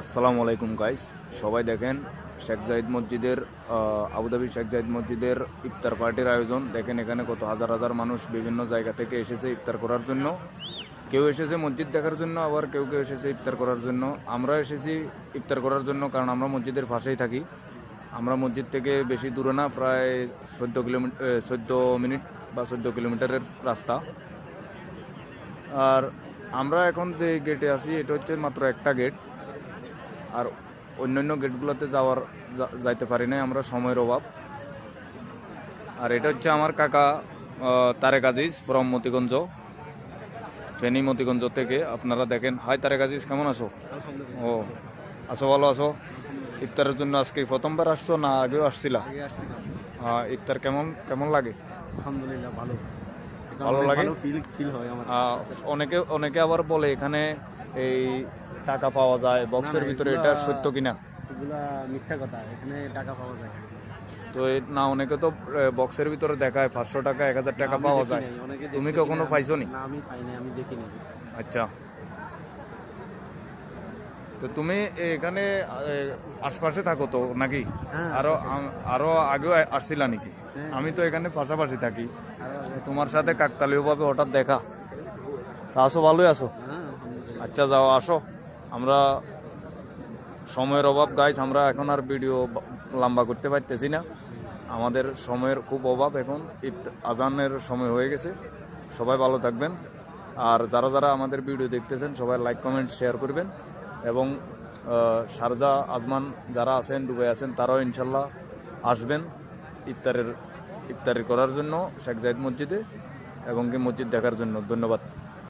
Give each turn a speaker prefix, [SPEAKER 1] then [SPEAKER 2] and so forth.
[SPEAKER 1] আসসালামু আলাইকুম গাইস, সবাই দেখেন শেখ জাহিদ মসজিদের আবুধাবি শেখ জাহিদ মসজিদের ইফতার পার্টির আয়োজন দেখেন। এখানে কত হাজার হাজার মানুষ বিভিন্ন জায়গা থেকে এসেছে ইফতার করার জন্য। কেউ এসেছে মসজিদ দেখার জন্য, আবার কেউ কেউ এসেছে ইফতার করার জন্য। আমরা এসেছি ইফতার করার জন্য, কারণ আমরা মসজিদের পাশেই থাকি। আমরা মসজিদ থেকে বেশি দূরে না, প্রায় 14 মিনিট বা 14 কিলোমিটারের রাস্তা। আর আমরা এখন যে গেটে আছি এটা হচ্ছে মাত্র একটা গেট, আর অন্যান্য গেটগুলোতে যাইতে পারি না, আমরা সময়ের অভাব। আর এটা হচ্ছে আমার কাকা তারেক আজিজ ফ্রম মতিগঞ্জ, ফেনী মতিগঞ্জ থেকে। আপনারা দেখেন। হাই তারেক আজিজ, কেমন আছো? ও আছো, ভালো আছো? ইফতারের জন্য আজকে প্রথমবার আসছো না আগেও আসছিলা? ইফতার কেমন কেমন লাগে?
[SPEAKER 2] আলহামদুলিল্লাহ ভালো
[SPEAKER 1] ভালো লাগে।
[SPEAKER 2] ফিল হয় আমার।
[SPEAKER 1] অনেকে অনেকে আবার বলে এখানে এই টাকা পাওয়া যায় বক্সের ভিতরে, এটা সত্য কিনা?
[SPEAKER 2] এগুলা মিথ্যা কথা, এখানে টাকা পাওয়া যায়
[SPEAKER 1] তো না, অনেকে তো বক্সের ভিতরে দেখায় 500 টাকা 1000 টাকা পাওয়া যায়। তুমি কখনো পাইছো নি?
[SPEAKER 2] না, আমি পাই নাই, আমি দেখিনি।
[SPEAKER 1] আচ্ছা, তো তুমি এখানে আশপাশে থাকো তো নাকি?
[SPEAKER 2] হ্যাঁ,
[SPEAKER 1] আরো আগেও আসছিলা নাকি?
[SPEAKER 2] হ্যাঁ।
[SPEAKER 1] আমি তো এখানে পাশাপাশি থাকি, তোমার সাথে কাকতালীয় ভাবে হঠাৎ দেখা। তা আসো, ভালোই আছো?
[SPEAKER 2] হ্যাঁ, আলহামদুলিল্লাহ।
[SPEAKER 1] আচ্ছা, যাও আসো। আমরা সময়ের অভাব গাইস, আমরা এখন আর ভিডিও লম্বা করতে পারতেছি না, আমাদের সময়ের খুব অভাব। এখন আজানের সময় হয়ে গেছে। সবাই ভালো থাকবেন, আর যারা যারা আমাদের ভিডিও দেখতেছেন সবাই লাইক কমেন্ট শেয়ার করবেন। এবং শারজা আজমান যারা আছেন, দুবাই আছেন, তারাও ইনশাল্লাহ আসবেন ইফতারি করার জন্য শেখ জাহিদ মসজিদে, এবং কি মসজিদ দেখার জন্য। ধন্যবাদ।